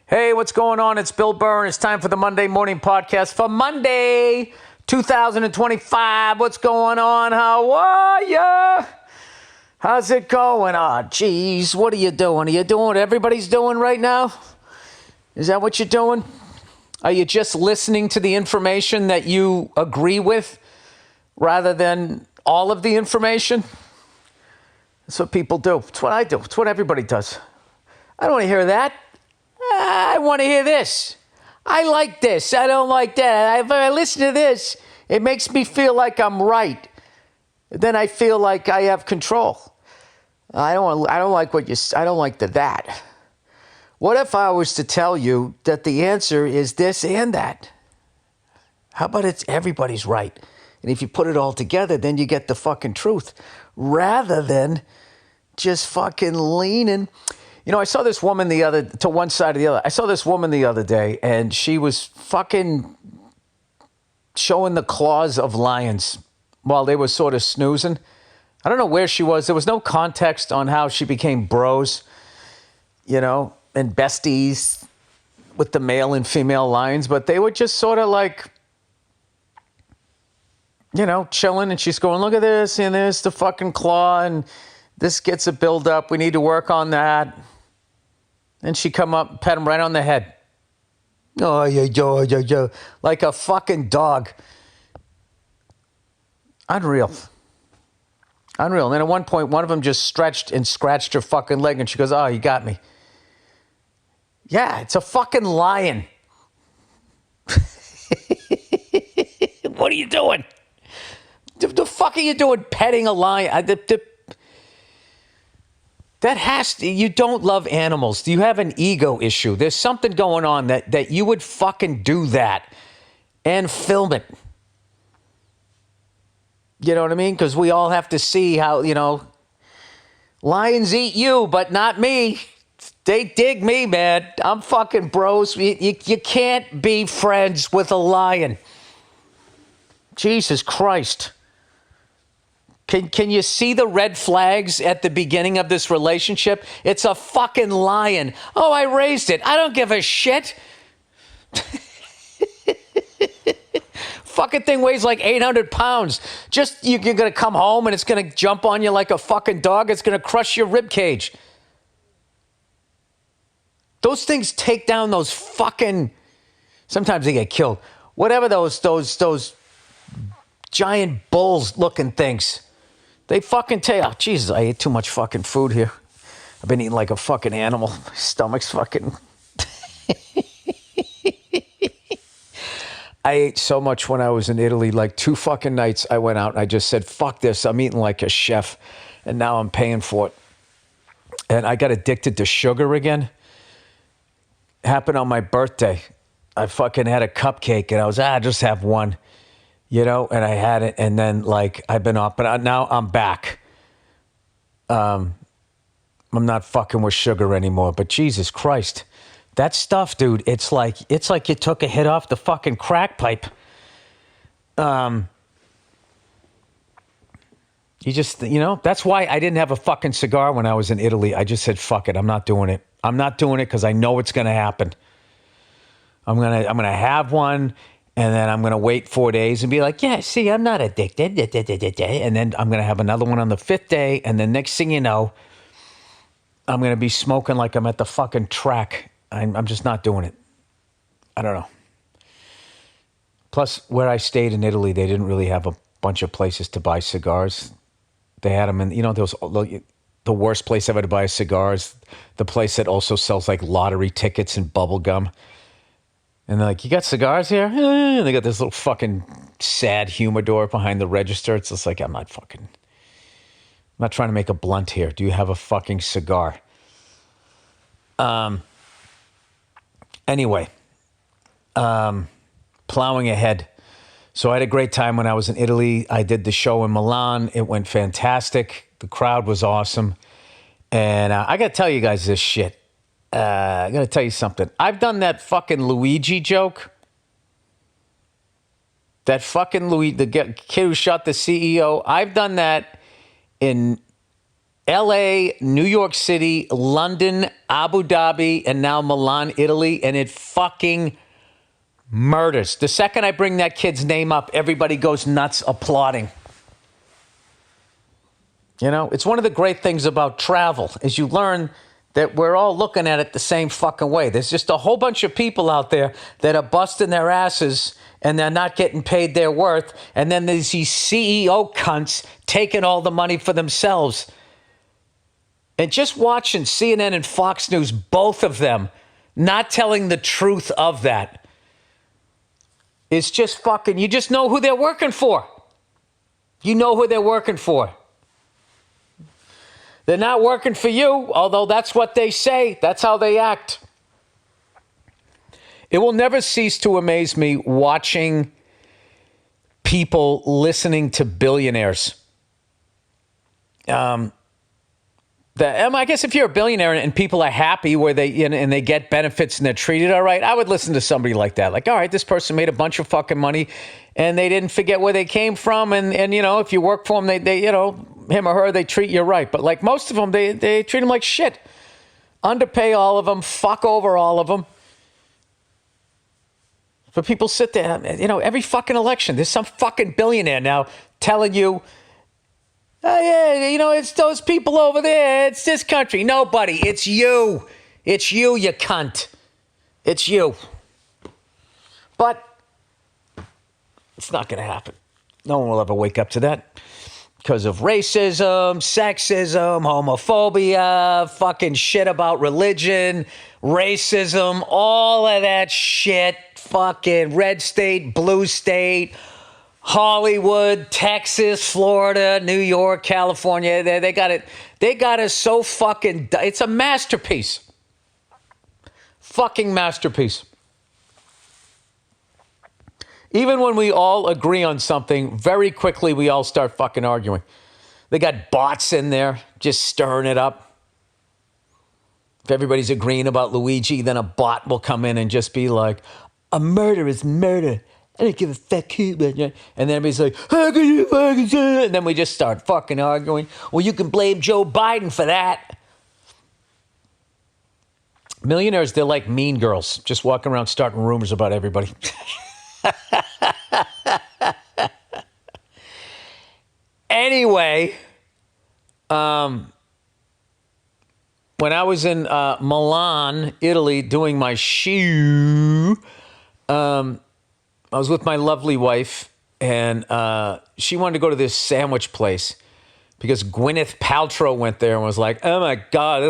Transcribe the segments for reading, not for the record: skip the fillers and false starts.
Hey, what's going on? It's Bill Burr, and it's time for the Monday Morning Podcast for Monday, 2025. What's going on? How are ya? How's it going? Oh, geez, what are you doing? Are you doing what everybody's doing right now? Is that what you're doing? Are you just listening to the information that you agree with rather than all of the information? That's what people do. It's what I do. It's what everybody does. I don't want to hear that. I want to hear this. I like this. I don't like that. If I listen to this, it makes me feel like I'm right. Then I feel like I have control. I don't like that. What if I was to tell you that the answer is this and that? How about it's everybody's right? And if you put it all together, then you get the fucking truth. Rather than just fucking leaning. You know, I saw this woman to one side or the other. I saw this woman the other day, and she was fucking showing the claws of lions while they were sort of snoozing. I don't know where she was. There was no context on how she became bros, you know, and besties with the male and female lions, but they were just sort of like, you know, chilling, and she's going, look at this, and there's the fucking claw, and this gets a build up. We need to work on that. And she come up, pet him right on the head. Oh, yeah, like a fucking dog. Unreal. And then at one point, one of them just stretched and scratched her fucking leg, and she goes, oh, you got me. Yeah, it's a fucking lion. What are you doing? The fuck are you doing petting a lion? You don't love animals. You have an ego issue. There's something going on that you would fucking do that and film it. You know what I mean? Because we all have to see how, you know, lions eat you, but not me. They dig me, man. I'm fucking bros. You can't be friends with a lion. Jesus Christ. Can you see the red flags at the beginning of this relationship? It's a fucking lion. Oh, I raised it. I don't give a shit. Fucking thing weighs like 800 pounds. You're going to come home and it's going to jump on you like a fucking dog. It's going to crush your rib cage. Those things take down those fucking... Sometimes they get killed. Whatever those giant bulls looking things. They fucking tell you, oh, Jesus, I ate too much fucking food here. I've been eating like a fucking animal. My stomach's fucking... I ate so much when I was in Italy. Like 2 fucking nights I went out and I just said, fuck this. I'm eating like a chef. And now I'm paying for it. And I got addicted to sugar again. Happened on my birthday. I fucking had a cupcake and I was, just have one. You know, and I had it, and then, like, I've been off, but now I'm back. I'm not fucking with sugar anymore, but Jesus Christ. That stuff, dude, it's like you took a hit off the fucking crack pipe. You just, you know, that's why I didn't have a fucking cigar when I was in Italy. I just said, fuck it, I'm not doing it. I'm not doing it because I know it's going to happen. I'm gonna have one. And then I'm going to wait 4 days and be like, yeah, see, I'm not addicted. And then I'm going to have another one on the 5th day. And then next thing you know, I'm going to be smoking like I'm at the fucking track. I'm just not doing it. I don't know. Plus, where I stayed in Italy, they didn't really have a bunch of places to buy cigars. They had them in, you know, the worst place ever to buy cigars, the place that also sells like lottery tickets and bubble gum. And they're like, you got cigars here? And they got this little fucking sad humidor behind the register. It's just like, I'm not trying to make a blunt here. Do you have a fucking cigar? Anyway, plowing ahead. So I had a great time when I was in Italy. I did the show in Milan. It went fantastic. The crowd was awesome. And I got to tell you guys this shit. I got to tell you something. I've done that fucking Luigi joke. That fucking the kid who shot the CEO. I've done that in LA, New York City, London, Abu Dhabi, and now Milan, Italy, and it fucking murders. The second I bring that kid's name up, everybody goes nuts applauding. You know, it's one of the great things about travel is you learn that we're all looking at it the same fucking way. There's just a whole bunch of people out there that are busting their asses and they're not getting paid their worth. And then there's these CEO cunts taking all the money for themselves. And just watching CNN and Fox News, both of them not telling the truth of that, is just fucking, you just know who they're working for. You know who they're working for. They're not working for you, although that's what they say. That's how they act. It will never cease to amaze me watching people listening to billionaires. I guess if you're a billionaire and people are happy where and they get benefits and they're treated all right, I would listen to somebody like that. Like, all right, this person made a bunch of fucking money and they didn't forget where they came from. And you know, if you work for them, they you know, him or her, they treat you right. But like most of them, they treat them like shit. Underpay all of them, fuck over all of them. But people sit there, you know, every fucking election, there's some fucking billionaire now telling you, oh, yeah, you know, it's those people over there. It's this country. No, buddy, it's you. It's you, you cunt. It's you. But it's not going to happen. No one will ever wake up to that because of racism, sexism, homophobia, fucking shit about religion, racism, all of that shit. Fucking red state, blue state, Hollywood, Texas, Florida, New York, California. They got it. They got us so fucking. It's a masterpiece. Fucking masterpiece. Even when we all agree on something, very quickly we all start fucking arguing. They got bots in there just stirring it up. If everybody's agreeing about Luigi, then a bot will come in and just be like, a murder is murder. I don't give a fuck who. And then everybody's like, how can you fucking say that? And then we just start fucking arguing. Well, you can blame Joe Biden for that. Millionaires, they're like mean girls, just walking around starting rumors about everybody. Anyway, when I was in Milan, Italy, doing my shoe, I was with my lovely wife, and she wanted to go to this sandwich place because Gwyneth Paltrow went there and was like, oh my God, this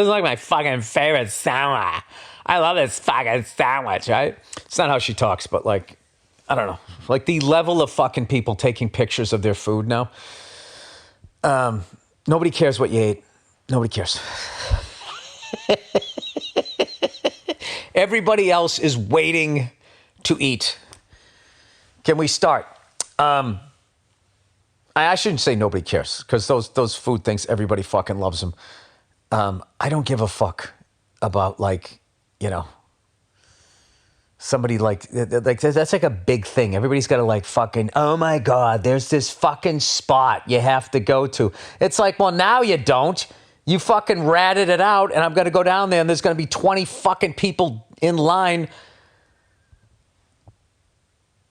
is like my fucking favorite sandwich. I love this fucking sandwich, right? It's not how she talks, but like, I don't know. Like the level of fucking people taking pictures of their food now. Nobody cares what you ate. Nobody cares. Everybody else is waiting to eat. Can we start? I shouldn't say nobody cares because those food things, everybody fucking loves them. I don't give a fuck about like, you know, somebody like that's like a big thing. Everybody's got to like fucking, oh my God, there's this fucking spot you have to go to. It's like, well, now you don't. You fucking ratted it out and I'm going to go down there and there's going to be 20 fucking people in line.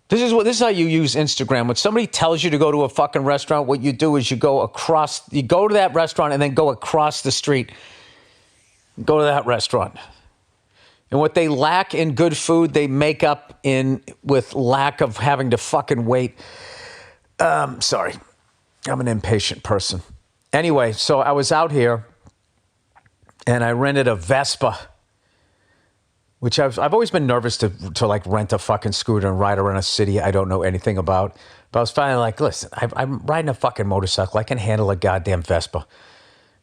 This is how you use Instagram. When somebody tells you to go to a fucking restaurant, what you do is you go to that restaurant and then go across the street. Go to that restaurant. And what they lack in good food, they make up with lack of having to fucking wait. Sorry. I'm an impatient person. Anyway, so I was out here and I rented a Vespa, which I've always been nervous to like rent a fucking scooter and ride around a city I don't know anything about. But I was finally like, listen, I'm riding a fucking motorcycle. I can handle a goddamn Vespa.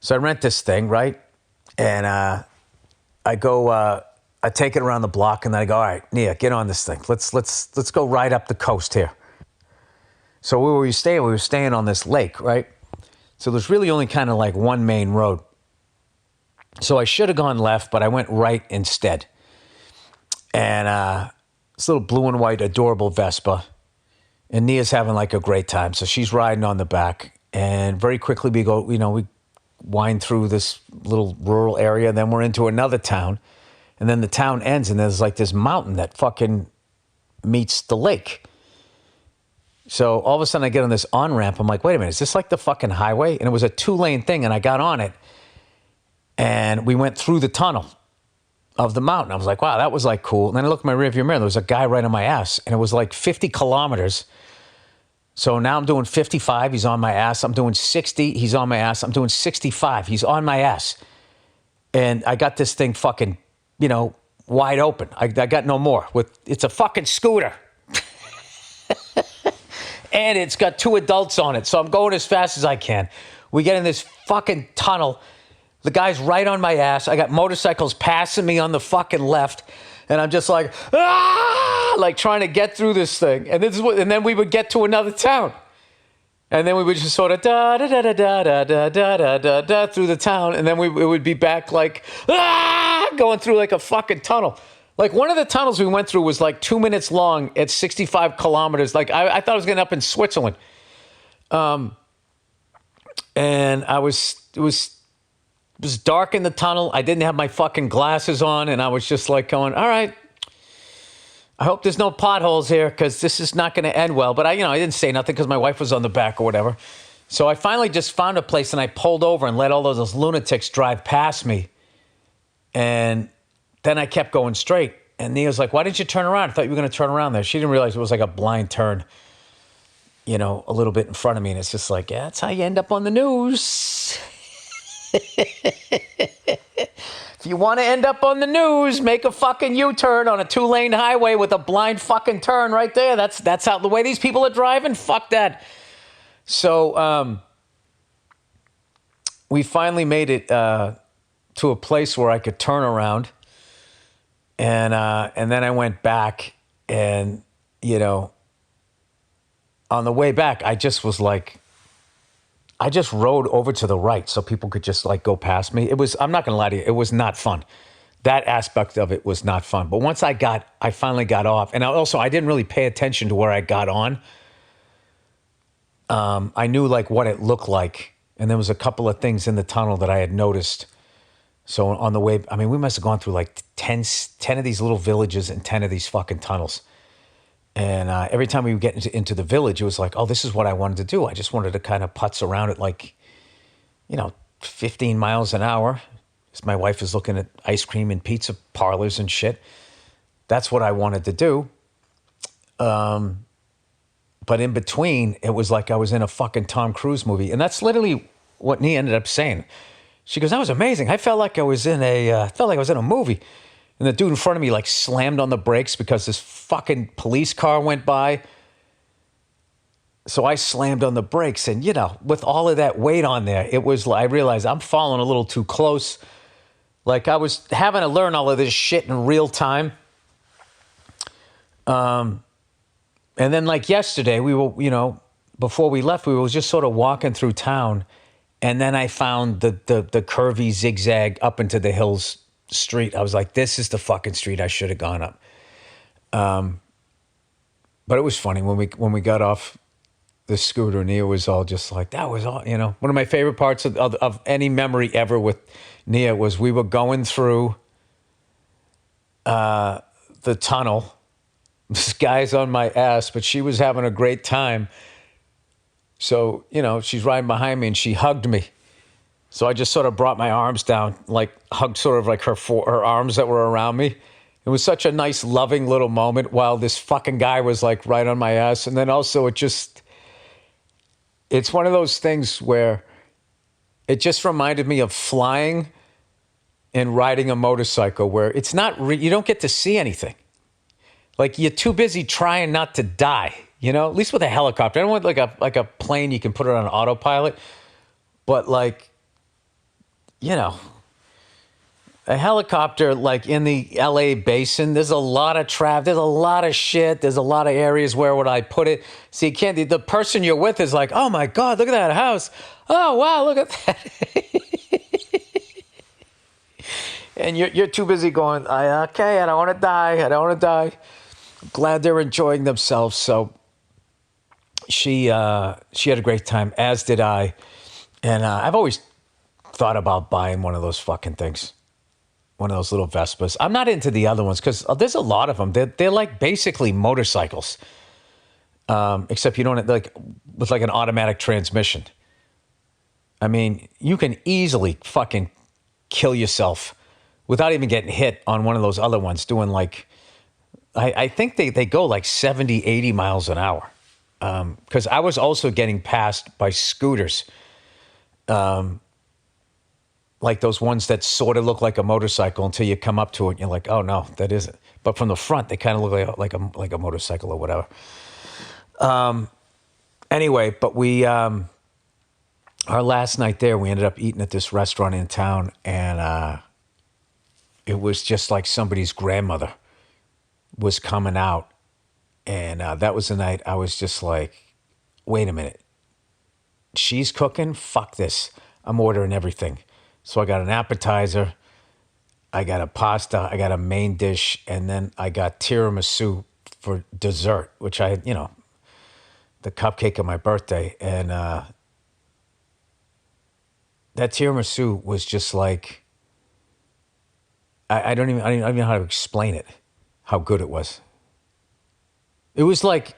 So I rent this thing, right? And I go, I take it around the block and then I go, all right, Nia, get on this thing. Let's go ride up the coast here. So where were we staying? We were staying on this lake, right? So there's really only kind of like one main road. So I should have gone left, but I went right instead. And this little blue and white adorable Vespa. And Nia's having like a great time. So she's riding on the back. And very quickly we wind through this little rural area. Then we're into another town. And then the town ends, and there's like this mountain that fucking meets the lake. So all of a sudden I get on this on-ramp. I'm like, wait a minute, is this like the fucking highway? And it was a 2-lane thing, and I got on it, and we went through the tunnel of the mountain. I was like, wow, that was like cool. And then I looked in my rearview mirror, and there was a guy right on my ass, and it was like 50 kilometers. So now I'm doing 55, he's on my ass. I'm doing 60, he's on my ass. I'm doing 65, he's on my ass. And I got this thing fucking, wide open. I got no more. It's a fucking scooter. And it's got 2 adults on it. So I'm going as fast as I can. We get in this fucking tunnel. The guy's right on my ass. I got motorcycles passing me on the fucking left. And I'm just like, like trying to get through this thing. And then we would get to another town. And then we would just sort of da da da da da da da da da da through the town. And then it would be back like, going through like a fucking tunnel. Like one of the tunnels we went through was like 2 minutes long at 65 kilometers. Like I thought I was getting up in Switzerland. And it was dark in the tunnel. I didn't have my fucking glasses on, and I was just like going, all right, I hope there's no potholes here because this is not going to end well. But I didn't say nothing because my wife was on the back or whatever. So I finally just found a place, and I pulled over and let all those lunatics drive past me. And then I kept going straight. And Nia was like, why didn't you turn around? I thought you were going to turn around there. She didn't realize it was like a blind turn, a little bit in front of me. And it's just like, yeah, that's how you end up on the news. If you want to end up on the news, make a fucking U-turn on a 2-lane highway with a blind fucking turn right there. That's how the way these people are driving. Fuck that. So we finally made it to a place where I could turn around. And then I went back, and, on the way back, I just was like, I just rode over to the right so people could just like go past me. I'm not going to lie to you, it was not fun. That aspect of it was not fun. But once I finally got off, and I didn't really pay attention to where I got on. I knew like what it looked like. And there was a couple of things in the tunnel that I had noticed. So on the way, we must have gone through like 10 of these little villages and 10 of these fucking tunnels. And every time we would get into the village, it was like, oh, this is what I wanted to do. I just wanted to kind of putz around at like, 15 miles an hour. Because my wife is looking at ice cream and pizza parlors and shit. That's what I wanted to do. But in between, it was like I was in a fucking Tom Cruise movie. And that's literally what Nia ended up saying. She goes, that was amazing. I felt like I was in a movie. And the dude in front of me like slammed on the brakes because this fucking police car went by. So I slammed on the brakes, and with all of that weight on there, I realized I'm falling a little too close. Like I was having to learn all of this shit in real time. And then like yesterday, we were, before we left, we were just sort of walking through town. And then I found the curvy zigzag up into the hills street. I was like, this is the fucking street I should have gone up. But it was funny when we got off the scooter, Nia was all just like, that was all, one of my favorite parts of any memory ever with Nia was we were going through the tunnel. This guy's on my ass, but she was having a great time. So, she's riding behind me and she hugged me. So I just sort of brought my arms down, like hugged sort of like her arms that were around me. It was such a nice, loving little moment while this fucking guy was like right on my ass. And then also it's one of those things where it just reminded me of flying and riding a motorcycle where it's not, you don't get to see anything. Like you're too busy trying not to die. At least with a helicopter. I don't want like a plane you can put it on autopilot. But like, a helicopter like in the LA basin, there's a lot of traffic, there's a lot of shit, there's a lot of areas where would I put it? So you can't, the person you're with is like, oh my God, look at that house. Oh wow, look at that. And you're too busy going, I don't want to die. I'm glad they're enjoying themselves. So she had a great time, as did I. And I've always thought about buying one of those fucking things. One of those little Vespas. I'm not into the other ones because there's a lot of them. They're like basically motorcycles. Except you don't like with like an automatic transmission. I mean, you can easily fucking kill yourself without even getting hit on one of those other ones doing like, I think they go like 70, 80 miles an hour. Because I was also getting passed by scooters. Like those ones that sort of look like a motorcycle until you come up to it and you're like, oh no, that isn't. But from the front, they kind of look like a motorcycle or whatever. Anyway, but we, our last night there, we ended up eating at this restaurant in town, and it was just like somebody's grandmother was coming out. And that was the night I was just like, wait a minute. She's cooking? Fuck this. I'm ordering everything. So I got an appetizer, I got a pasta, I got a main dish, and then I got tiramisu for dessert, which I had, the cupcake of my birthday. And that tiramisu was just like, I don't even know how to explain it, how good it was. It was like,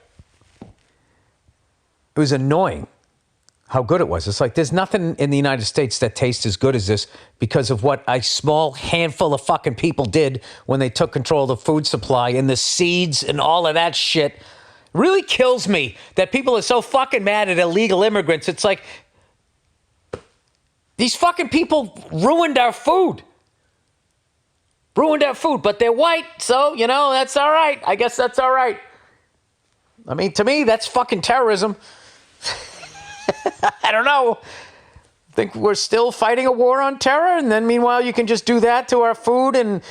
it was annoying how good it was. It's like there's nothing in the United States that tastes as good as this because of what a small handful of fucking people did when they took control of the food supply and the seeds and all of that shit. It really kills me that people are so fucking mad at illegal immigrants. It's like these fucking people ruined our food. Ruined our food, but they're white, so, that's all right. I guess that's all right. I mean, to me, that's fucking terrorism. I don't know. I think we're still fighting a war on terror, and then meanwhile you can just do that to our food and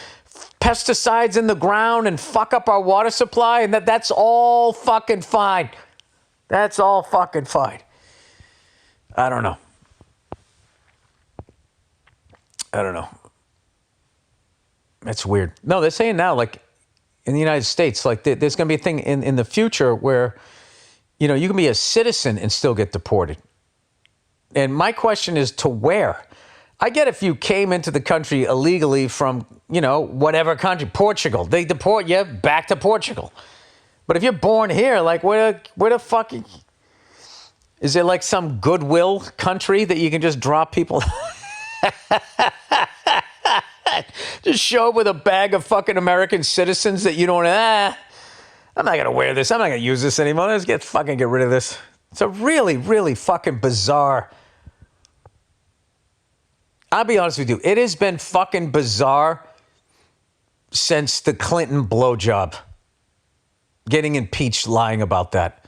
pesticides in the ground and fuck up our water supply, and that's all fucking fine. That's all fucking fine. I don't know. That's weird. No, they're saying now, like, in the United States, like, there's going to be a thing in the future where, you can be a citizen and still get deported. And my question is, to where? I get if you came into the country illegally from, whatever country, Portugal. They deport you back to Portugal. But if you're born here, like, where the fuck? Is there like some goodwill country that you can just drop people? Just show up with a bag of fucking American citizens that you don't, I'm not going to wear this. I'm not going to use this anymore. Let's get rid of this. It's a really, really fucking bizarre. I'll be honest with you. It has been fucking bizarre since the Clinton blowjob. Getting impeached, lying about that.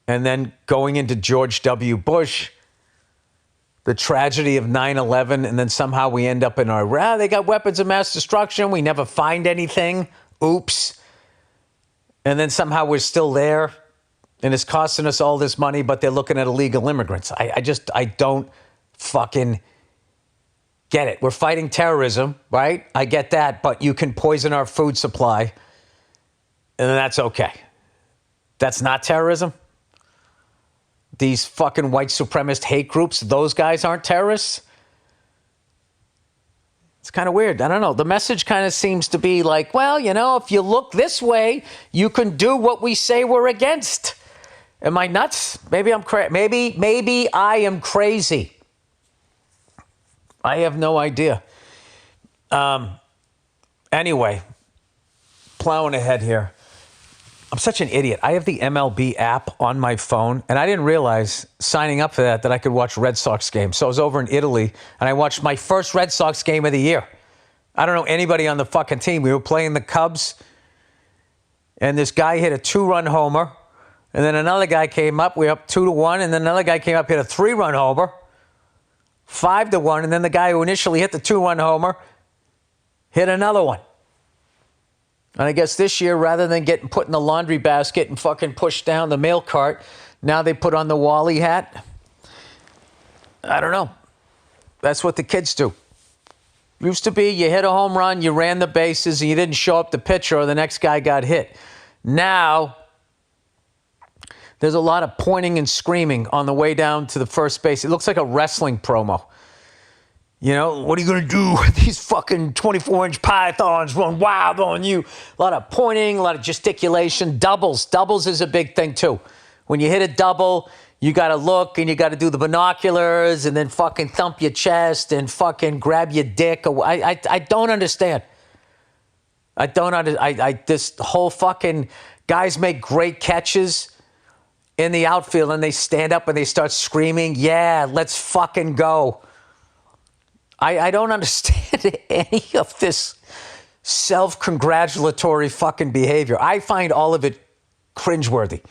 And then going into George W. Bush, the tragedy of 9/11, and then somehow we end up in Iraq. They got weapons of mass destruction. We never find anything. Oops. And then somehow we're still there, and it's costing us all this money, but they're looking at illegal immigrants. I don't fucking get it. We're fighting terrorism, right? I get that, but you can poison our food supply, and that's okay. That's not terrorism? These fucking white supremacist hate groups, those guys aren't terrorists? It's kind of weird. I don't know. The message kind of seems to be like, well, if you look this way, you can do what we say we're against. Am I nuts? Maybe I'm crazy. Maybe I am crazy. I have no idea. Anyway, plowing ahead here. I'm such an idiot. I have the MLB app on my phone, and I didn't realize signing up for that I could watch Red Sox games. So I was over in Italy, and I watched my first Red Sox game of the year. I don't know anybody on the fucking team. We were playing the Cubs, and this guy hit a 2-run homer, and then another guy came up. We were up 2-1, and then another guy came up, hit a 3-run homer, 5-1, and then the guy who initially hit the 2-run homer hit another one. And I guess this year, rather than getting put in the laundry basket and fucking pushed down the mail cart, now they put on the Wally hat. I don't know. That's what the kids do. Used to be you hit a home run, you ran the bases, and you didn't show up the pitcher or the next guy got hit. Now, there's a lot of pointing and screaming on the way down to the first base. It looks like a wrestling promo. You know, what are you going to do with these fucking 24-inch pythons run wild on you? A lot of pointing, a lot of gesticulation. Doubles. Doubles is a big thing, too. When you hit a double, you got to look and you got to do the binoculars and then fucking thump your chest and fucking grab your dick. I don't understand. This whole fucking guys make great catches in the outfield and they stand up and they start screaming, yeah, let's fucking go. I don't understand any of this self-congratulatory fucking behavior. I find all of it cringeworthy.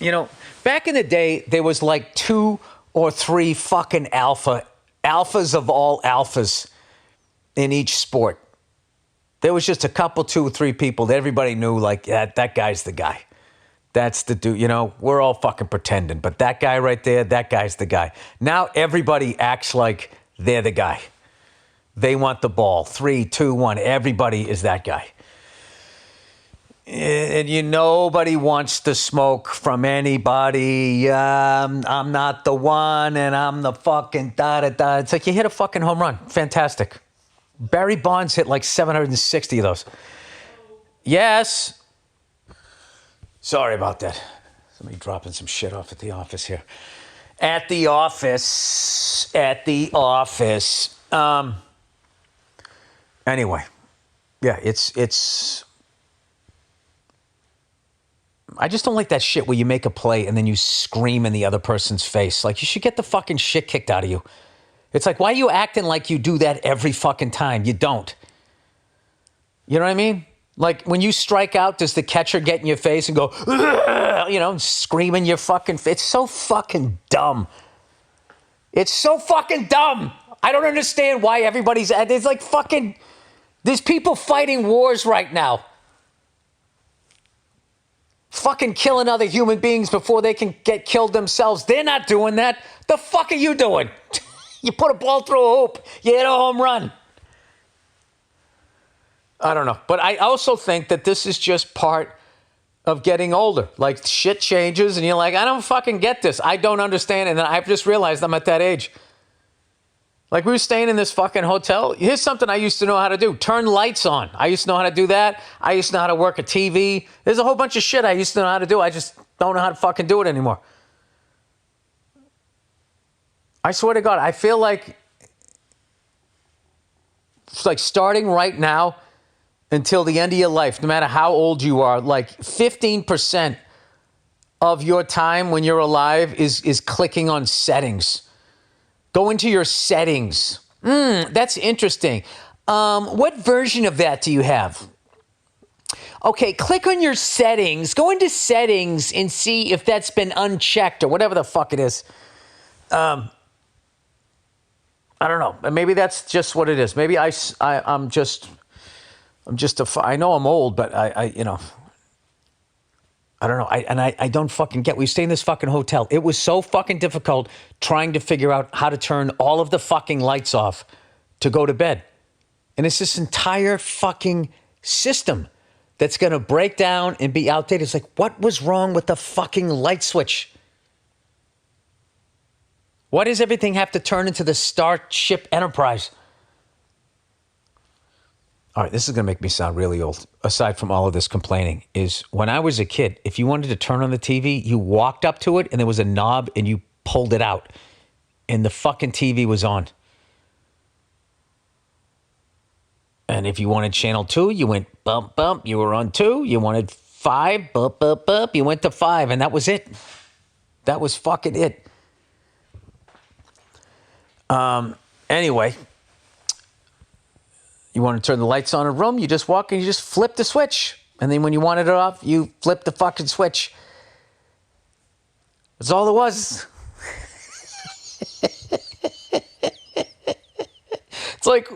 You know, back in the day, there was like 2 or 3 fucking alphas of all alphas in each sport. There was just a couple, 2 or 3 people that everybody knew, like, that guy's the guy. That's the dude, you know, we're all fucking pretending. But that guy right there, that guy's the guy. Now everybody acts like they're the guy. They want the ball. 3, 2, 1. Everybody is that guy. And nobody wants the smoke from anybody. I'm not the one and I'm the fucking da-da-da. It's like you hit a fucking home run. Fantastic. Barry Bonds hit like 760 of those. Yes. Sorry about that. Somebody dropping some shit off at the office here. At the office. Anyway. Yeah, it's... I just don't like that shit where you make a play and then you scream in the other person's face. Like, you should get the fucking shit kicked out of you. It's like, why are you acting like you do that every fucking time? You don't. You know what I mean? Like, when you strike out, does the catcher get in your face and go, you know, scream in your fucking face? It's so fucking dumb. It's so fucking dumb. I don't understand why everybody's... There's like fucking... There's people fighting wars right now. Fucking killing other human beings before they can get killed themselves. They're not doing that. The fuck are you doing? You put a ball through a hoop. You hit a home run. I don't know. But I also think that this is just part of getting older. Like, shit changes and you're like, I don't fucking get this. I don't understand. And then I've just realized I'm at that age. Like, we were staying in this fucking hotel. Here's something I used to know how to do. Turn lights on. I used to know how to do that. I used to know how to work a TV. There's a whole bunch of shit I used to know how to do. I just don't know how to fucking do it anymore. I swear to God, I feel like it's like starting right now until the end of your life, no matter how old you are, like 15% of your time when you're alive is clicking on settings. Go into your settings. That's interesting. What version of that do you have? Okay, click on your settings. Go into settings and see if that's been unchecked or whatever the fuck it is. I don't know. Maybe that's just what it is. Maybe I know I'm old, but I don't know. I don't fucking get. We stay in this fucking hotel. It was so fucking difficult trying to figure out how to turn all of the fucking lights off to go to bed. And it's this entire fucking system that's going to break down and be outdated. It's like, what was wrong with the fucking light switch? Why does everything have to turn into the Starship Enterprise? All right, this is going to make me sound really old, aside from all of this complaining, is when I was a kid, if you wanted to turn on the TV, you walked up to it and there was a knob and you pulled it out and the fucking TV was on. And if you wanted channel 2, you went bump, bump, you were on 2. You wanted 5, bump, bump, bump, you went to 5, and that was it. That was fucking it. Anyway, you want to turn the lights on in a room, you just walk and you just flip the switch. And then when you wanted it off, you flip the fucking switch. That's all there was. It's like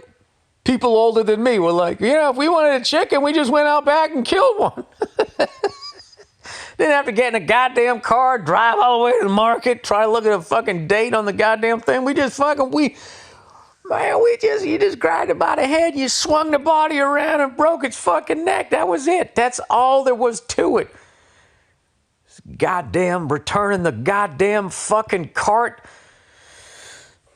people older than me were like, if we wanted a chicken, we just went out back and killed one. Didn't have to get in a goddamn car, drive all the way to the market, try to look at a fucking date on the goddamn thing. You just grabbed it by the head, you swung the body around and broke its fucking neck. That was it. That's all there was to it. Goddamn returning the goddamn fucking cart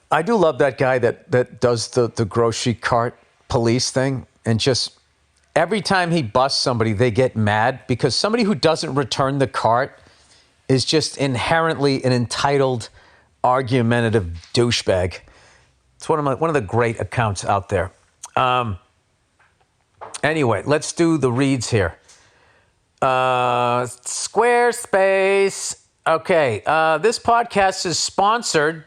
I do love that guy that does the grocery cart police thing, and just every time he busts somebody, they get mad because somebody who doesn't return the cart is just inherently an entitled, argumentative douchebag. It's one of the great accounts out there. Anyway, let's do the reads here. Squarespace. Okay, this podcast is sponsored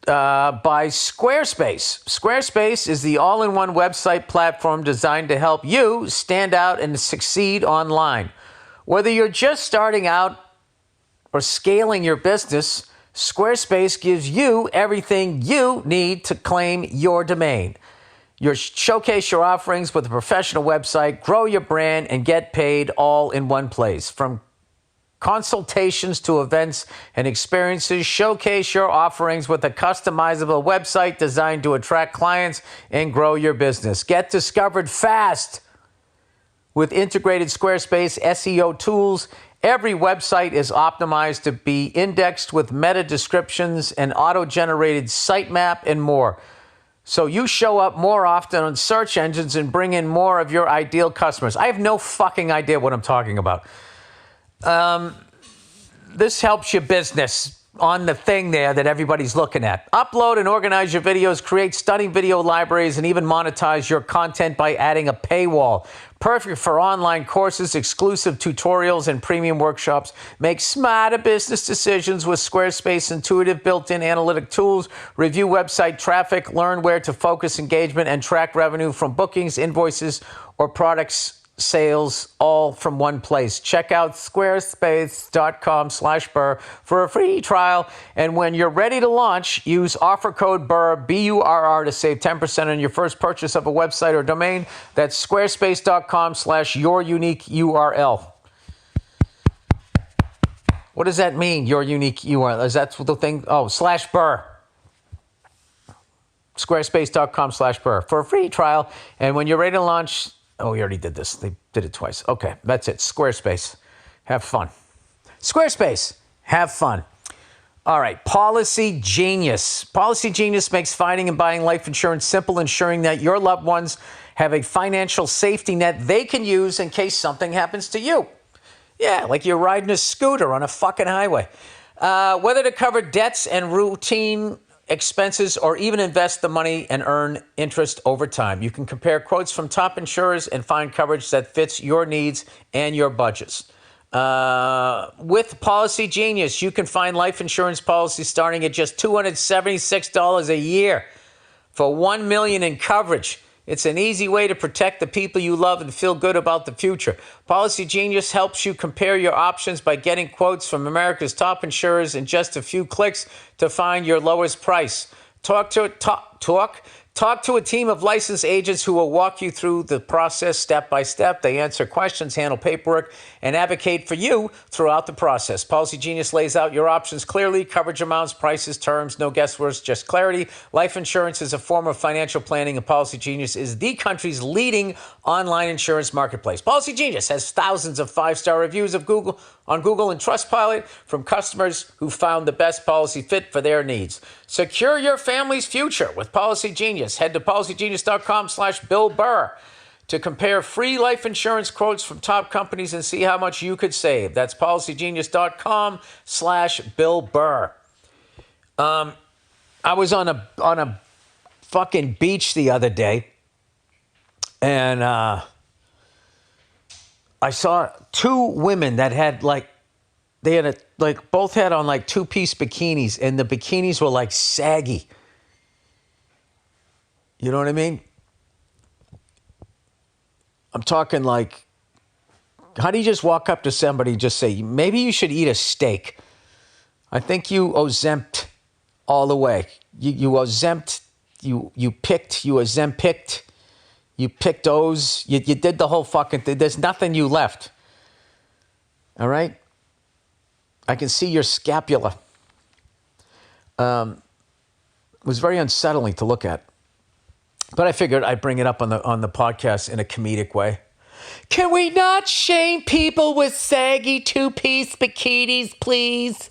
by Squarespace. Squarespace is the all-in-one website platform designed to help you stand out and succeed online. Whether you're just starting out or scaling your business, Squarespace gives you everything you need to claim your domain. Showcase your offerings with a professional website, grow your brand, and get paid all in one place. From consultations to events and experiences, showcase your offerings with a customizable website designed to attract clients and grow your business. Get discovered fast with integrated Squarespace SEO tools. Every website is optimized to be indexed with meta descriptions, and auto-generated sitemap, and more. So you show up more often on search engines and bring in more of your ideal customers. I have no fucking idea what I'm talking about. This helps your business on the thing there that everybody's looking at. Upload and organize your videos, create stunning video libraries, and even monetize your content by adding a paywall. Perfect for online courses, exclusive tutorials, and premium workshops. Make smarter business decisions with Squarespace intuitive built-in analytic tools. Review website traffic, learn where to focus engagement, and track revenue from bookings, invoices, or products sales, all from one place. Check out squarespace.com/Burr for a free trial. And when you're ready to launch, use offer code Burr, BURR, to save 10% on your first purchase of a website or domain. That's squarespace.com/your unique URL. What does that mean, your unique URL? Is that the thing? Oh, /Burr. Squarespace.com/Burr for a free trial. And when you're ready to launch, oh, we already did this. They did it twice. Okay, that's it. Squarespace. Have fun. Squarespace. Have fun. All right, Policy Genius. Policy Genius makes finding and buying life insurance simple, ensuring that your loved ones have a financial safety net they can use in case something happens to you. Yeah, like you're riding a scooter on a fucking highway. Whether to cover debts and routine expenses or even invest the money and earn interest over time. You can compare quotes from top insurers and find coverage that fits your needs and your budgets. With Policy Genius, you can find life insurance policies starting at just $276 a year for $1 million in coverage. It's an easy way to protect the people you love and feel good about the future. Policy Genius helps you compare your options by getting quotes from America's top insurers in just a few clicks to find your lowest price. Talk to a team of licensed agents who will walk you through the process step by step. They answer questions, handle paperwork, and advocate for you throughout the process. Policy Genius lays out your options clearly: coverage amounts, prices, terms, no guesswork, just clarity. Life insurance is a form of financial planning, and Policy Genius is the country's leading online insurance marketplace. Policy Genius has thousands of five-star reviews on Google and Trustpilot from customers who found the best policy fit for their needs. Secure your family's future with Policy Genius. Head to policygenius.com/Bill Burr to compare free life insurance quotes from top companies and see how much you could save. That's policygenius.com/Bill Burr. I was on a fucking beach the other day, and I saw two women that had both had on two-piece bikinis, and the bikinis were like saggy. You know what I mean? I'm talking like, how do you just walk up to somebody and just say, maybe you should eat a steak? I think you ozemped all the way. You ozemped, you picked, you ozempicked, you picked O's, you did the whole fucking thing. There's nothing you left. All right? I can see your scapula. It was very unsettling to look at. But I figured I'd bring it up on the podcast in a comedic way. Can we not shame people with saggy two-piece bikinis, please?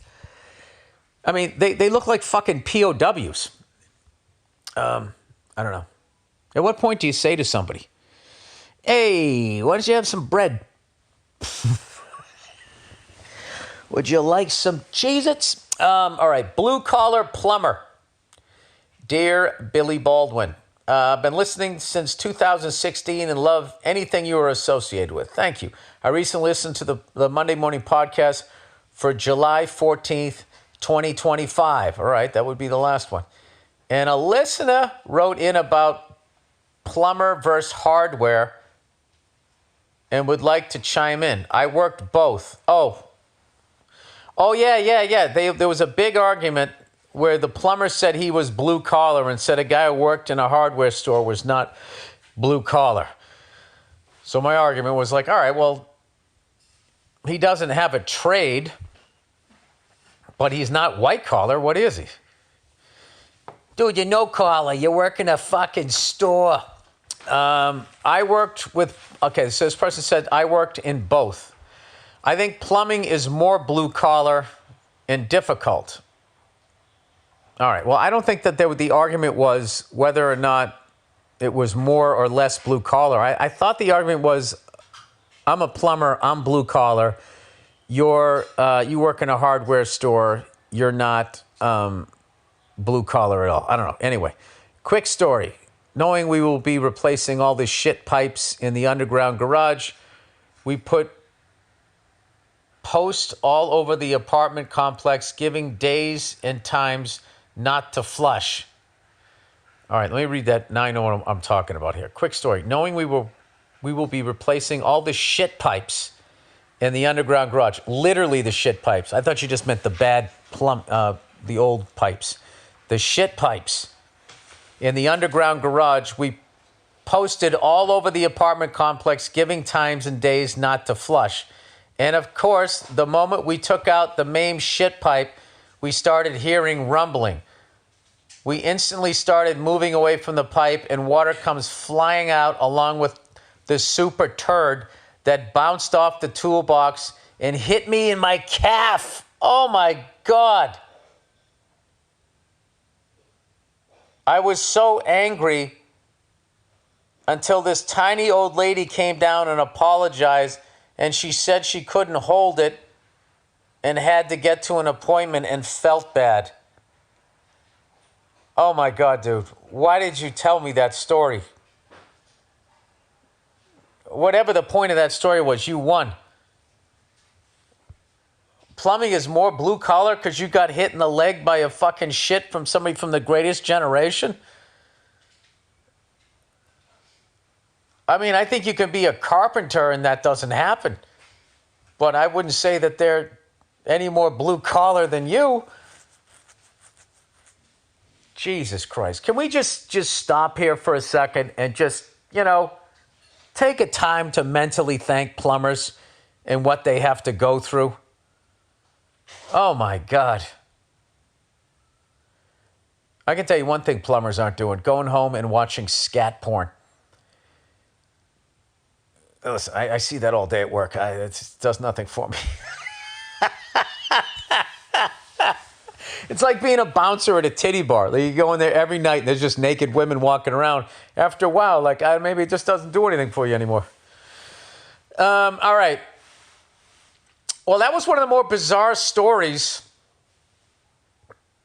I mean, they look like fucking POWs. I don't know. At what point do you say to somebody, hey, why don't you have some bread? Would you like some Cheez-Its? All right, blue collar plumber. Dear Billy Baldwin, I've been listening since 2016 and love anything you are associated with. Thank you. I recently listened to the Monday morning podcast for July 14th, 2025. All right, that would be the last one. And a listener wrote in about plumber versus hardware and would like to chime in. I worked both. Oh, yeah. There was a big argument where the plumber said he was blue collar and said a guy who worked in a hardware store was not blue collar. So my argument was like, all right, well, he doesn't have a trade, but he's not white collar. What is he? Dude, you're no collar. You work in a fucking store. I worked with, okay, so this person said, I worked in both. I think plumbing is more blue collar and difficult. All right, well, I don't think that the argument was whether or not it was more or less blue collar. I thought the argument was, I'm a plumber, I'm blue collar. You work in a hardware store, you're not blue collar at all. I don't know. Anyway, quick story. Knowing we will be replacing all the shit pipes in the underground garage, we put posts all over the apartment complex, giving days and times not to flush. All right, let me read that. Now I know what I'm talking about here. Quick story. Knowing we will be replacing all the shit pipes in the underground garage. Literally the shit pipes. I thought you just meant the bad the old pipes. The shit pipes in the underground garage. We posted all over the apartment complex, giving times and days not to flush. And of course, the moment we took out the main shit pipe, we started hearing rumbling. We instantly started moving away from the pipe, and water comes flying out along with the super turd that bounced off the toolbox and hit me in my calf. Oh my God. I was so angry until this tiny old lady came down and apologized, and she said she couldn't hold it and had to get to an appointment and felt bad. Oh my God, dude. Why did you tell me that story? Whatever the point of that story was, you won. Plumbing is more blue collar because you got hit in the leg by a fucking shit from somebody from the Greatest Generation? I mean, I think you can be a carpenter and that doesn't happen. But I wouldn't say that they're any more blue collar than you. Jesus Christ. Can we just stop here for a second and just, take a time to mentally thank plumbers and what they have to go through? Oh my God. I can tell you one thing plumbers aren't doing: going home and watching scat porn. Listen, I see that all day at work. It does nothing for me. It's like being a bouncer at a titty bar. Like, you go in there every night and there's just naked women walking around. After a while, maybe it just doesn't do anything for you anymore. All right. Well, that was one of the more bizarre stories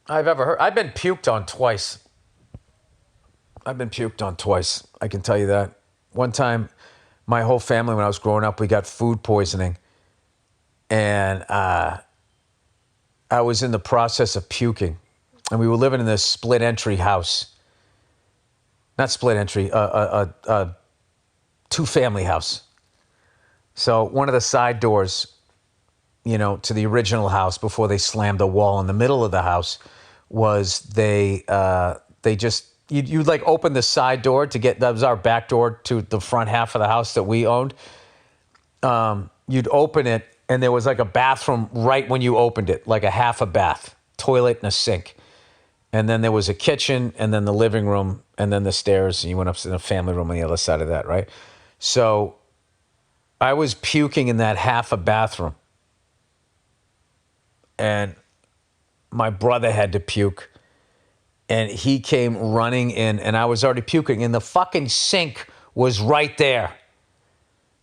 I've ever heard. I've been puked on twice. I can tell you that. One time, my whole family, when I was growing up, we got food poisoning. And I was in the process of puking. And we were living in this split entry house. Not split entry, a two-family house. So one of the side doors, to the original house before they slammed the wall in the middle of the house was you'd open the side door to get, that was our back door to the front half of the house that we owned. You'd open it and there was like a bathroom right when you opened it, like a half a bath, toilet and a sink. And then there was a kitchen and then the living room and then the stairs. And you went up to the family room on the other side of that, right? So I was puking in that half a bathroom. And my brother had to puke. And he came running in, and I was already puking, and the fucking sink was right there.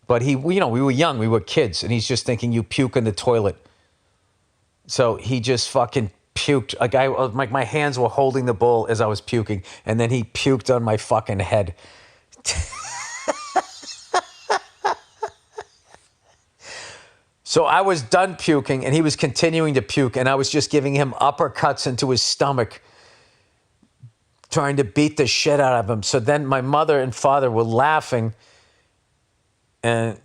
But we were young, we were kids, and he's just thinking you puke in the toilet. So he just fucking puked. Like my hands were holding the bowl as I was puking, and then he puked on my fucking head. So I was done puking, and he was continuing to puke, and I was just giving him uppercuts into his stomach, trying to beat the shit out of him. So then my mother and father were laughing. And,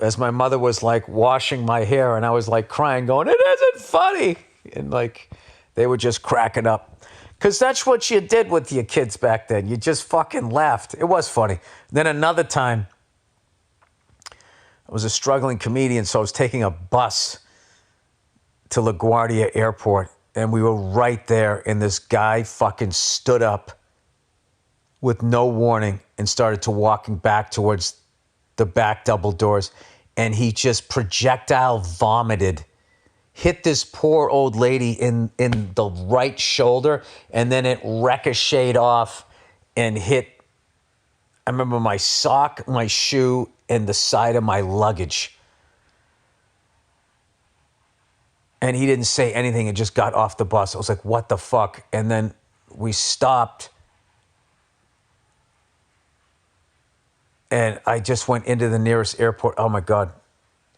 as my mother was like washing my hair, and I was like crying, going, it isn't funny. And like, they were just cracking up. Because that's what you did with your kids back then. You just fucking laughed. It was funny. Then another time, I was a struggling comedian, so I was taking a bus to LaGuardia Airport. And we were right there, and this guy fucking stood up with no warning and started to walking back towards the back double doors. And he just projectile vomited, hit this poor old lady in the right shoulder, and then it ricocheted off and hit, I remember, my sock, my shoe, and the side of my luggage. And he didn't say anything and just got off the bus. I was like, what the fuck? And then we stopped. And I just went into the nearest airport. Oh, my God.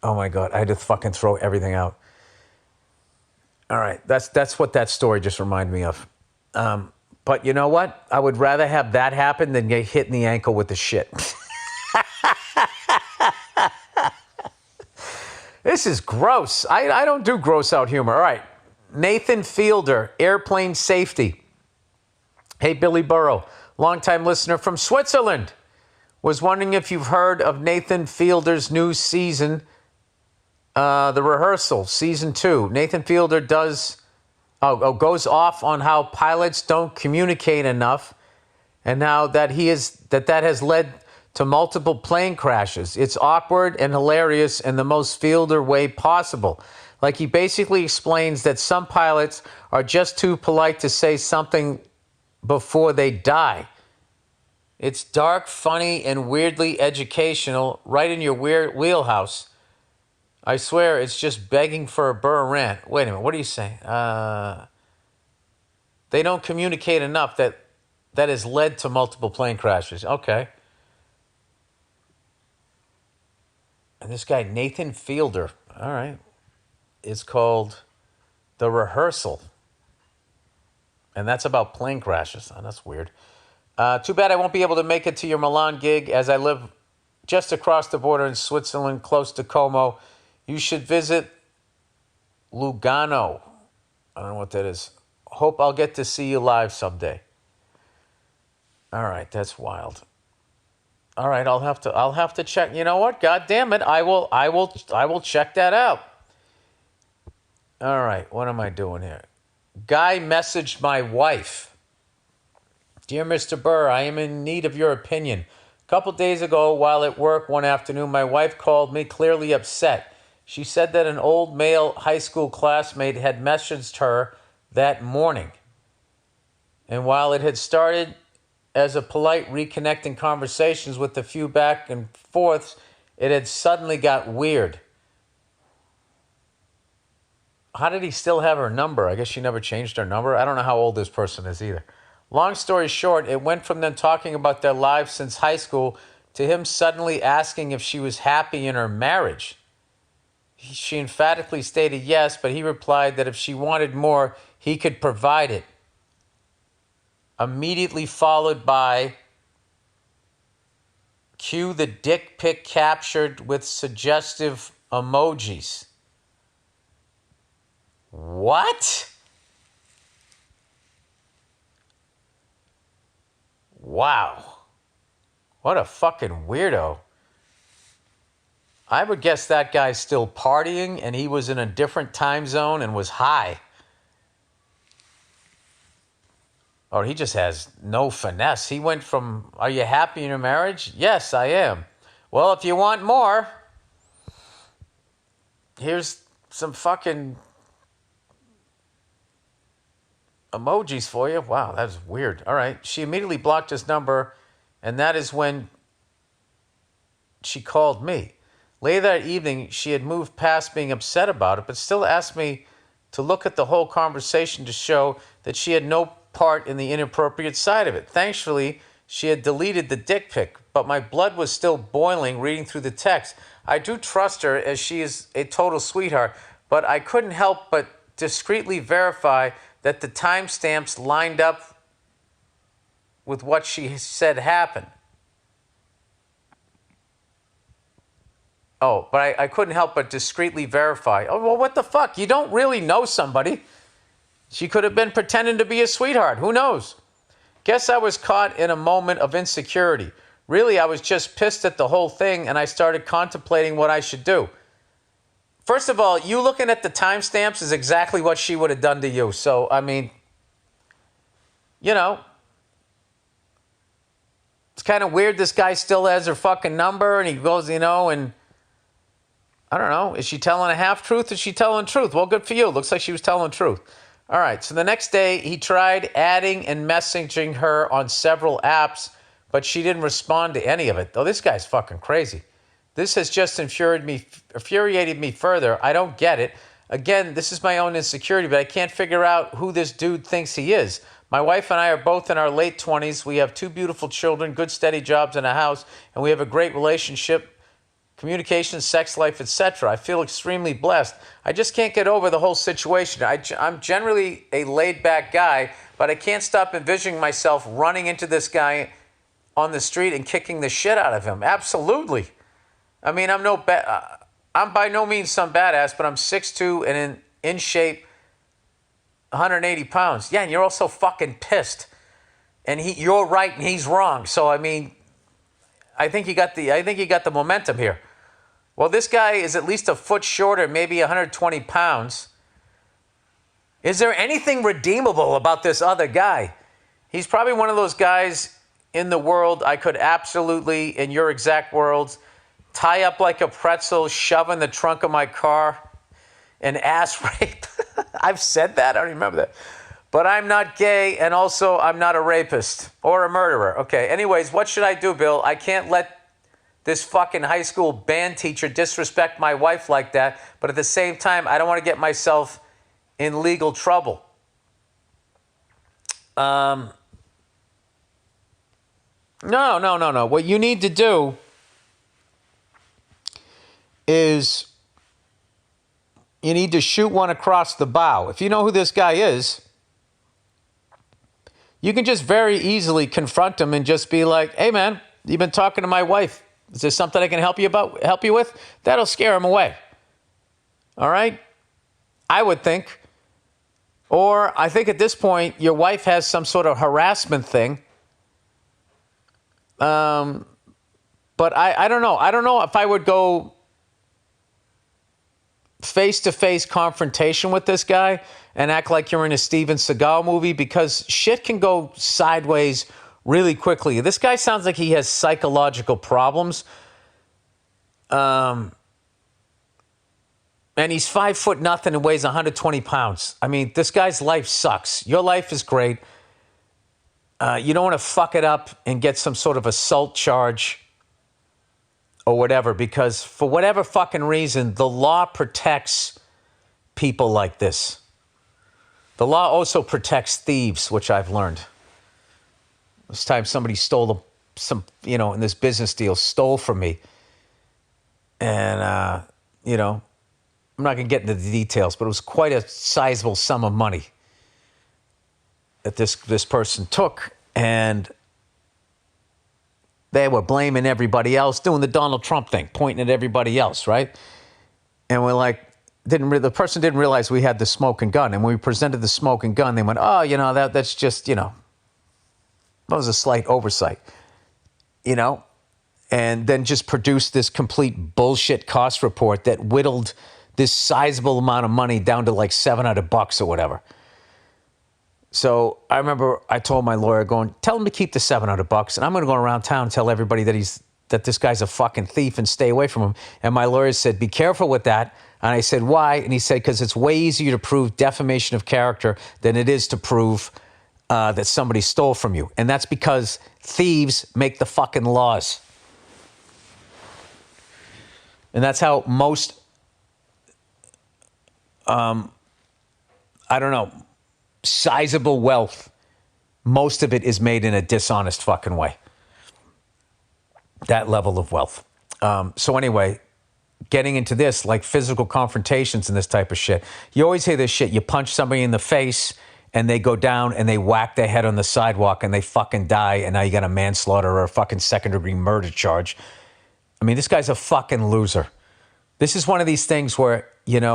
I had to fucking throw everything out. All right. That's what that story just reminded me of. But you know what? I would rather have that happen than get hit in the ankle with the shit. This is gross. I don't do gross out humor. All right. Nathan Fielder, airplane safety. Hey, Billy Burrow, longtime listener from Switzerland. Was wondering if you've heard of Nathan Fielder's new season, The Rehearsal, season 2. Nathan Fielder goes off on how pilots don't communicate enough, and how that has led to multiple plane crashes. It's awkward and hilarious in the most Fielder way possible. Like, he basically explains that some pilots are just too polite to say something before they die. It's dark, funny, and weirdly educational, right in your weird wheelhouse. I swear it's just begging for a Burr rant. Wait a minute, what are you saying? They don't communicate enough that has led to multiple plane crashes. Okay. And this guy, Nathan Fielder, all right, is called The Rehearsal. And that's about plane crashes. Oh, that's weird. Too bad I won't be able to make it to your Milan gig, as I live just across the border in Switzerland, close to Como. You should visit Lugano. I don't know what that is. Hope I'll get to see you live someday. All right, that's wild. All right, I'll have to check. You know what? God damn it, I will check that out. All right, what am I doing here? Guy messaged my wife. Dear Mr. Burr, I am in need of your opinion. A couple days ago, while at work one afternoon, my wife called me, clearly upset. She said that an old male high school classmate had messaged her that morning. And while it had started as a polite reconnecting conversations with a few back and forths, it had suddenly got weird. How did he still have her number? I guess she never changed her number. I don't know how old this person is either. Long story short, it went from them talking about their lives since high school to him suddenly asking if she was happy in her marriage. She emphatically stated yes, but he replied that if she wanted more, he could provide it. Immediately followed by, cue the dick pic captured with suggestive emojis. What? Wow. What a fucking weirdo. I would guess that guy's still partying and he was in a different time zone and was high. Or he just has no finesse. He went from, are you happy in your marriage? Yes, I am. Well, if you want more, here's some fucking emojis for you. Wow, that's weird. All right. She immediately blocked his number, and that is when she called me. Later that evening, she had moved past being upset about it, but still asked me to look at the whole conversation to show that she had no part in the inappropriate side of it. Thankfully, she had deleted the dick pic, but my blood was still boiling reading through the text. I do trust her as she is a total sweetheart, but I couldn't help but discreetly verify that the timestamps lined up with what she said happened. Oh, but I couldn't help but discreetly verify. Oh, well, what the fuck? You don't really know somebody. She could have been pretending to be a sweetheart. Who knows? Guess I was caught in a moment of insecurity. Really, I was just pissed at the whole thing, and I started contemplating what I should do. First of all, you looking at the timestamps is exactly what she would have done to you. So, I mean, you know, it's kind of weird this guy still has her fucking number, and he goes, you know, and I don't know. Is she telling a half-truth? Is she telling truth? Well, good for you. Looks like she was telling truth. All right. So the next day, he tried adding and messaging her on several apps, but she didn't respond to any of it. Oh, this guy's fucking crazy. This has just infuriated me further. I don't get it. Again, this is my own insecurity, but I can't figure out who this dude thinks he is. My wife and I are both in our late 20s. We have 2 beautiful children, good steady jobs, and a house, and we have a great relationship. Communication, sex life, etc. I feel extremely blessed. I just can't get over the whole situation. I'm generally a laid-back guy, but I can't stop envisioning myself running into this guy on the street and kicking the shit out of him. Absolutely. I mean, I'm by no means some badass, but I'm 6'2" and in shape, 180 pounds. Yeah, and you're also fucking pissed. And you're right and he's wrong. So, I mean, I think you got the momentum here. Well, this guy is at least a foot shorter, maybe 120 pounds. Is there anything redeemable about this other guy? He's probably one of those guys in the world I could absolutely, in your exact words, tie up like a pretzel, shove in the trunk of my car, and ass rape. I've said that. I don't remember that. But I'm not gay, and also I'm not a rapist or a murderer. Okay, anyways, what should I do, Bill? I can't let this fucking high school band teacher disrespect my wife like that, but at the same time, I don't want to get myself in legal trouble. No. What you need to do is you need to shoot one across the bow. If you know who this guy is, you can just very easily confront him and just be like, hey, man, you've been talking to my wife. Is there something I can help you with? That'll scare him away. All right? I would think. Or I think at this point, your wife has some sort of harassment thing. But I don't know. I don't know if I would go face-to-face confrontation with this guy and act like you're in a Steven Seagal movie, because shit can go sideways really quickly. This guy sounds like he has psychological problems. And he's 5'0" and weighs 120 pounds. I mean, this guy's life sucks. Your life is great. You don't want to fuck it up and get some sort of assault charge or whatever, because for whatever fucking reason, the law protects people like this. The law also protects thieves, which I've learned. This time somebody stole in this business deal, stole from me. And, I'm not going to get into the details, but it was quite a sizable sum of money that this person took. And they were blaming everybody else, doing the Donald Trump thing, pointing at everybody else, right? And we're like, the person didn't realize we had the smoking gun. And when we presented the smoking gun, they went, oh, that's just, that was a slight oversight, and then just produced this complete bullshit cost report that whittled this sizable amount of money down to like $700 or whatever. So I remember I told my lawyer, tell him to keep the $700, and I'm going to go around town and tell everybody that he's that this guy's a fucking thief and stay away from him. And my lawyer said, be careful with that. And I said, why? And he said, because it's way easier to prove defamation of character than it is to prove that somebody stole from you. And that's because thieves make the fucking laws. And that's how most, sizable wealth, most of it is made in a dishonest fucking way. That level of wealth. So anyway, getting into this, like physical confrontations and this type of shit. You always hear this shit. You punch somebody in the face and they go down and they whack their head on the sidewalk and they fucking die. And now you got a manslaughter or a fucking second-degree murder charge. I mean, this guy's a fucking loser. This is one of these things where, you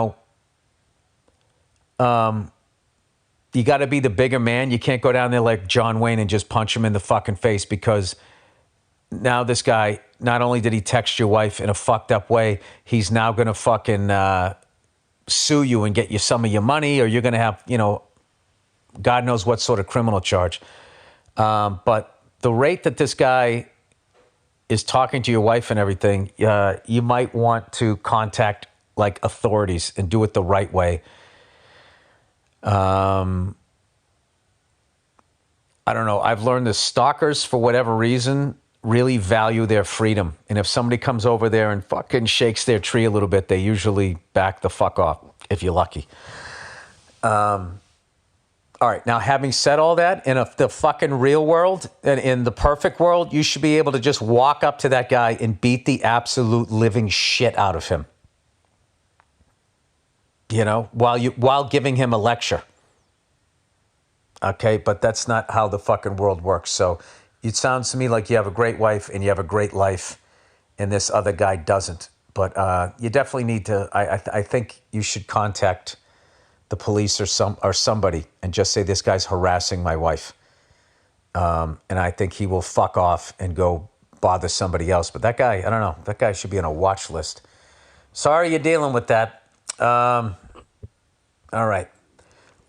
got to be the bigger man. You can't go down there like John Wayne and just punch him in the fucking face, because now this guy, not only did he text your wife in a fucked up way, he's now going to fucking sue you and get you some of your money, or you're going to have, God knows what sort of criminal charge. But the rate that this guy is talking to your wife and everything, you might want to contact like authorities and do it the right way. I don't know. I've learned that stalkers, for whatever reason, really value their freedom. And if somebody comes over there and fucking shakes their tree a little bit, they usually back the fuck off, if you're lucky. All right. Now, having said all that, in the fucking real world and in the perfect world, you should be able to just walk up to that guy and beat the absolute living shit out of him. While giving him a lecture. Okay, but that's not how the fucking world works. So it sounds to me like you have a great wife and you have a great life, and this other guy doesn't. But you definitely need to. I think you should contact the police or somebody and just say, this guy's harassing my wife, and I think he will fuck off and go bother somebody else. But that guy, I don't know. That guy should be on a watch list. Sorry you're dealing with that. All right.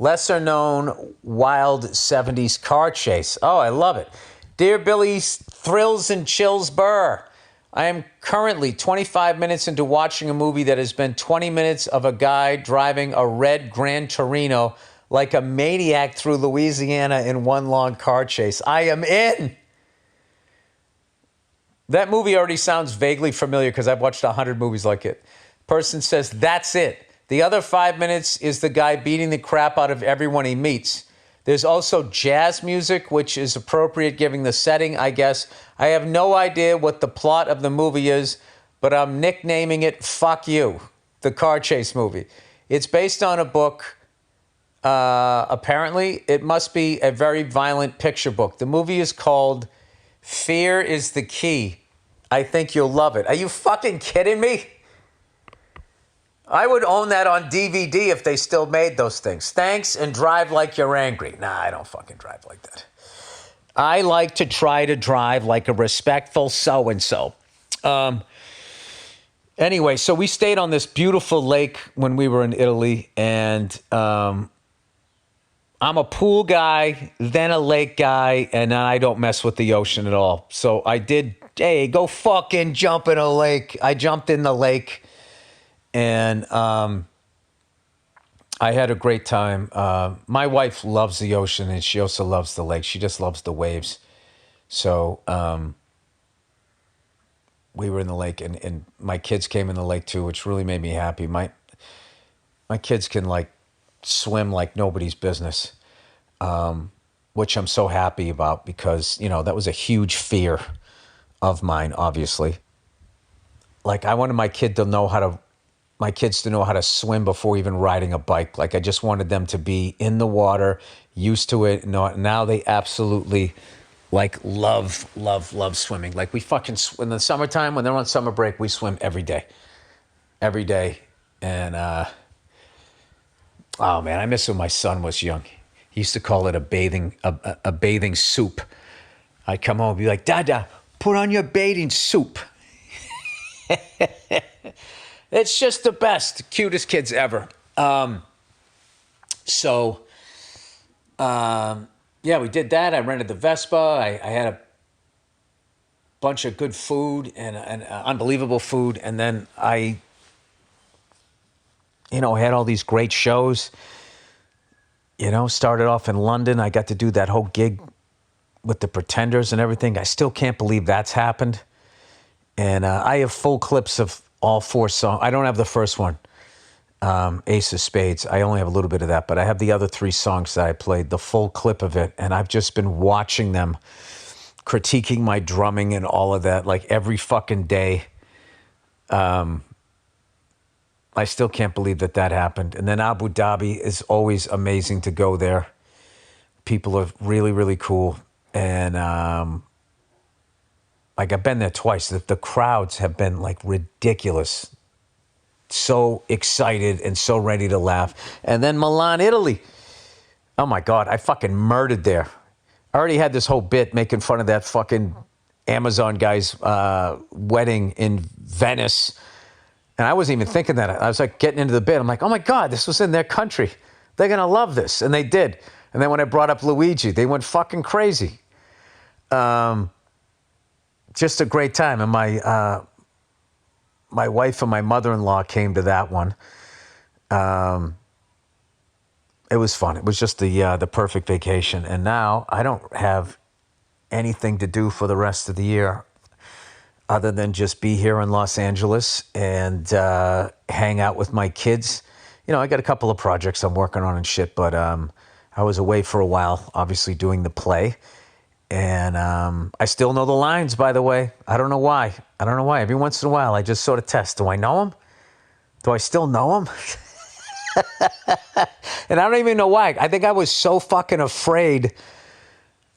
Lesser known wild 70s car chase. Oh, I love it. Dear Billy's Thrills and Chills Burr, I am currently 25 minutes into watching a movie that has been 20 minutes of a guy driving a red Gran Torino like a maniac through Louisiana in one long car chase. I am in. That movie already sounds vaguely familiar because I've watched 100 movies like it. Person says, that's it. The other 5 minutes is the guy beating the crap out of everyone he meets. There's also jazz music, which is appropriate given the setting, I guess. I have no idea what the plot of the movie is, but I'm nicknaming it Fuck You, the car chase movie. It's based on a book. Apparently, it must be a very violent picture book. The movie is called Fear is the Key. I think you'll love it. Are you fucking kidding me? I would own that on DVD if they still made those things. Thanks, and drive like you're angry. Nah, I don't fucking drive like that. I like to try to drive like a respectful so-and-so. Anyway, so we stayed on this beautiful lake when we were in Italy, and I'm a pool guy, then a lake guy, and I don't mess with the ocean at all. So I did, hey, go fucking jump in a lake. I jumped in the lake. And I had a great time. My wife loves the ocean, and she also loves the lake. She just loves the waves. So we were in the lake, and my kids came in the lake too, which really made me happy. My kids can like swim like nobody's business, which I'm so happy about, because that was a huge fear of mine. Obviously, like I wanted my kids to know how to swim before even riding a bike. Like I just wanted them to be in the water, used to it. Now they absolutely love swimming. Like we fucking, in the summertime, when they're on summer break, we swim every day. And, oh man, I miss when my son was young. He used to call it a bathing soup. I'd come home and be like, Dada, put on your bathing soup. It's just the best, cutest kids ever. Yeah, we did that. I rented the Vespa. I had bunch of good food and unbelievable food. And then I, had all these great shows. Started off in London. I got to do that whole gig with the Pretenders and everything. I still can't believe that's happened. And I have full clips of all 4 songs. I don't have the first one, Ace of Spades. I only have a little bit of that, but I have the other 3 songs that I played, the full clip of it. And I've just been watching them, critiquing my drumming and all of that, like every fucking day. I still can't believe that happened. And then Abu Dhabi is always amazing to go there. People are really, really cool. And I've been there twice. The crowds have been like ridiculous. So excited and so ready to laugh. And then Milan, Italy. Oh my God, I fucking murdered there. I already had this whole bit making fun of that fucking Amazon guy's wedding in Venice. And I wasn't even thinking that. I was like getting into the bit. I'm like, oh my God, this was in their country. They're going to love this. And they did. And then when I brought up Luigi, they went fucking crazy. Just a great time. And my wife and my mother-in-law came to that one. It was fun. It was just the perfect vacation. And now I don't have anything to do for the rest of the year other than just be here in Los Angeles and hang out with my kids. I got a couple of projects I'm working on and shit, but I was away for a while, obviously doing the play. And I still know the lines, by the way. I don't know why. Every once in a while, I just sort of test. Do I know them? Do I still know them? And I don't even know why. I think I was so fucking afraid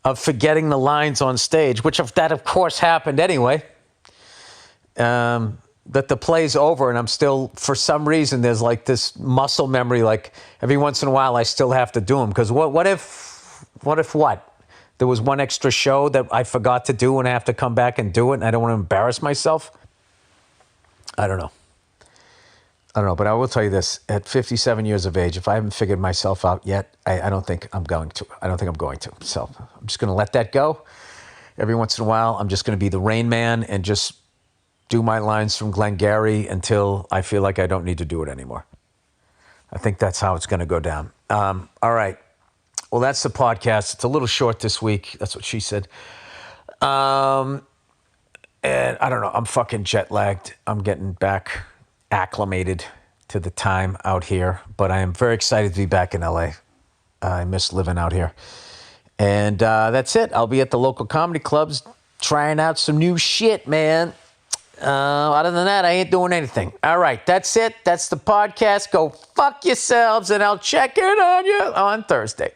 of forgetting the lines on stage, which that, of course, happened anyway. That the play's over and I'm still, for some reason, there's like this muscle memory, like every once in a while I still have to do them. Because what if there was one extra show that I forgot to do and I have to come back and do it and I don't want to embarrass myself? I don't know, but I will tell you this. At 57 years of age, if I haven't figured myself out yet, I don't think I'm going to. So I'm just going to let that go. Every once in a while, I'm just going to be the Rain Man and just do my lines from Glengarry until I feel like I don't need to do it anymore. I think that's how it's going to go down. All right. Well, that's the podcast. It's a little short this week. That's what she said. And I don't know. I'm fucking jet lagged. I'm getting back acclimated to the time out here. But I am very excited to be back in LA. I miss living out here. And that's it. I'll be at the local comedy clubs trying out some new shit, man. Other than that, I ain't doing anything. All right, that's it. That's the podcast. Go fuck yourselves, and I'll check in on you on Thursday.